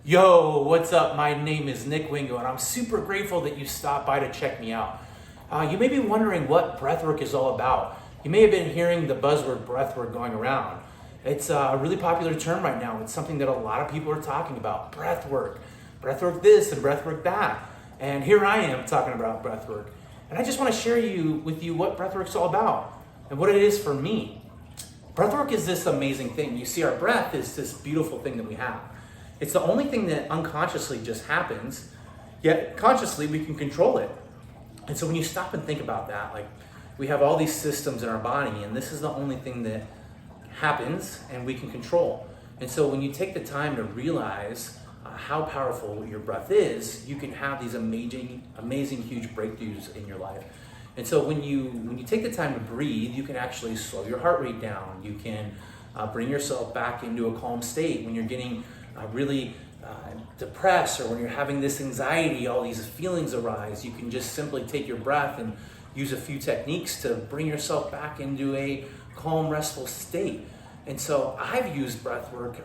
Yo, what's up? My name is Wingo, and I'm super grateful that you stopped by to check me out. You may be wondering what breathwork is all about. You may have been hearing the buzzword breathwork going around. It's a really popular term right now. It's something that a lot of people are talking about. Breathwork this and breathwork that. And here I am talking about breathwork. And I just want to share with you what breathwork's all about and what it is for me. Breathwork is this amazing thing. You see, our breath is this beautiful thing that we have. It's the only thing that unconsciously just happens, yet consciously we can control it. And so when you stop and think about that, like, we have all these systems in our body, and this is the only thing that happens and we can control. And so when you take the time to realize how powerful your breath is, you can have these amazing, huge breakthroughs in your life. And so when you take the time to breathe, you can actually slow your heart rate down. You can bring yourself back into a calm state. When you're getting really depressed, or when you're having this anxiety, all these feelings arise, you can just simply take your breath and use a few techniques to bring yourself back into a calm, restful state. And so I've used breath work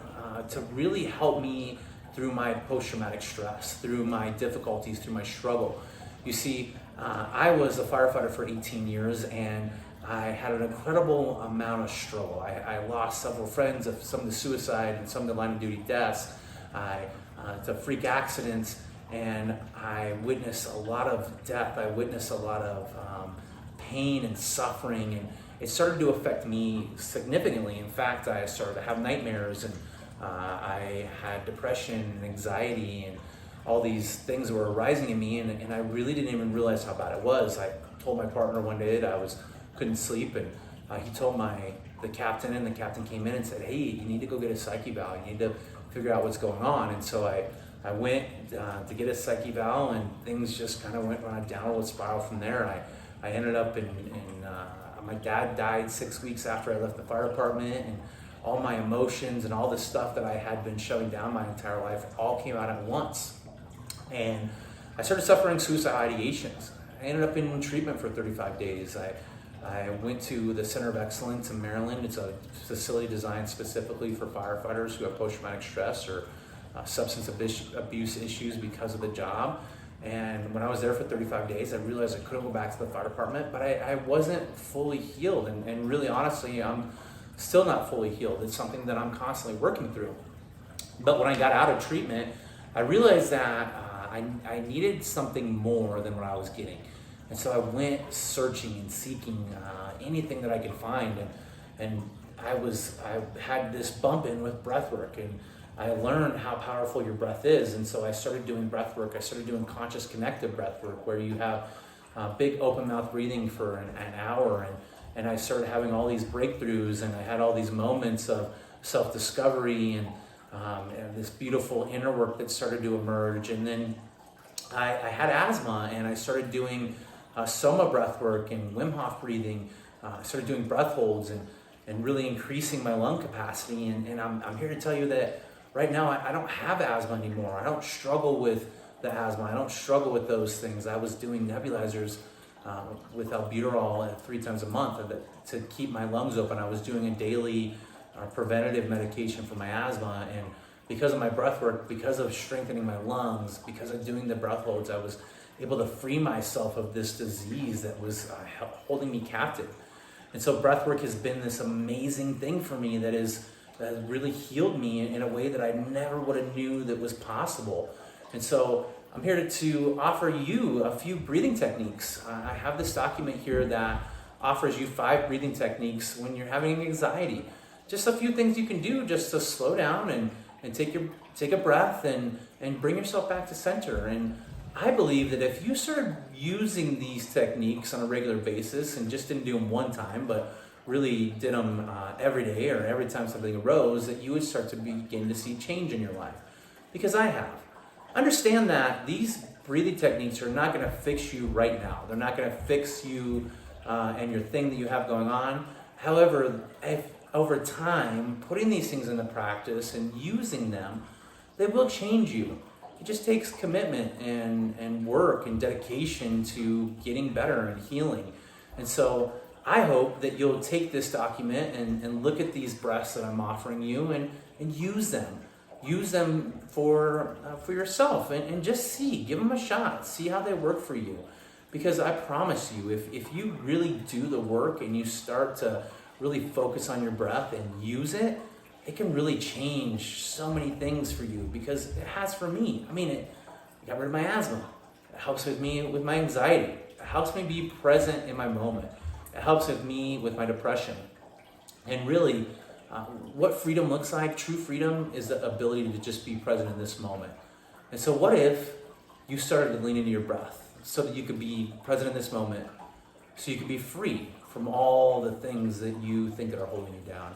to really help me through my post-traumatic stress, through my difficulties, through my struggle. You see, I was a firefighter for 18 years, and I had an incredible amount of struggle. I lost several friends, of some of the suicide and some of the line of duty deaths, to freak accidents, and I witnessed a lot of death. I witnessed a lot of pain and suffering, and it started to affect me significantly. In fact, I started to have nightmares, and I had depression and anxiety, and all these things were arising in me, and I really didn't even realize how bad it was. I told my partner one day that I couldn't sleep, and he told the captain, and the captain came in and said, "Hey, you need to go get a psych eval. You need to figure out what's going on." And so I went to get a psych eval, and things just kind of went on a downward spiral from there. I ended up my dad died 6 weeks after I left the fire department, and all my emotions and all the stuff that I had been shoving down my entire life all came out at once. And I started suffering suicide ideations. I ended up in treatment for 35 days. I went to the Center of Excellence in Maryland. It's a facility designed specifically for firefighters who have post-traumatic stress or substance abuse issues because of the job. And when I was there for 35 days, I realized I couldn't go back to the fire department, but I wasn't fully healed. And really, honestly, I'm still not fully healed. It's something that I'm constantly working through. But when I got out of treatment, I realized that I needed something more than what I was getting. And so I went searching and seeking anything that I could find, and I had this bump in with breath work, and I learned how powerful your breath is. And so I started doing breath work. I started doing conscious connective breath work, where you have big open mouth breathing for an hour, and I started having all these breakthroughs, and I had all these moments of self-discovery and this beautiful inner work that started to emerge. And then I had asthma, and I started doing soma breath work and Wim Hof breathing. I started doing breath holds and really increasing my lung capacity. And I'm here to tell you that right now I don't have asthma anymore. I don't struggle with the asthma. I don't struggle with those things. I was doing nebulizers with albuterol 3 times a month to keep my lungs open. I was doing a daily preventative medication for my asthma, and because of my breath work, because of strengthening my lungs, because of doing the breath holds, I was able to free myself of this disease that was holding me captive. And so breath work has been this amazing thing for me that has really healed me in a way that I never would have knew that was possible. And so I'm here to offer you a few breathing techniques. I have this document here that offers you 5 breathing techniques when you're having anxiety. Just a few things you can do just to slow down and take a breath and bring yourself back to center. And I believe that if you started using these techniques on a regular basis and just didn't do them one time, but really did them every day or every time something arose, that you would start to begin to see change in your life. Because I have. Understand that these breathing techniques are not going to fix you right now. They're not going to fix you and your thing that you have going on. However, if over time, putting these things into practice and using them, they will change you. It just takes commitment and work and dedication to getting better and healing. And so I hope that you'll take this document and look at these breaths that I'm offering you and use them. use them for yourself and just give them a shot, see how they work for you. Because I promise you, if you really do the work and you start to really focus on your breath and use it, it can really change so many things for you, because it has for me. I mean, it got rid of my asthma. It helps with me with my anxiety. It helps me be present in my moment. It helps with me with my depression. And really, what freedom looks like, true freedom, is the ability to just be present in this moment. And so what if you started to lean into your breath so that you could be present in this moment, so you could be free from all the things that you think that are holding you down?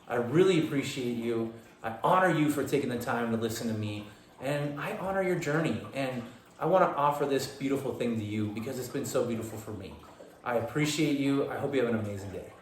I really appreciate you. I honor you for taking the time to listen to me, and I honor your journey. And I want to offer this beautiful thing to you because it's been so beautiful for me. I appreciate you. I hope you have an amazing day.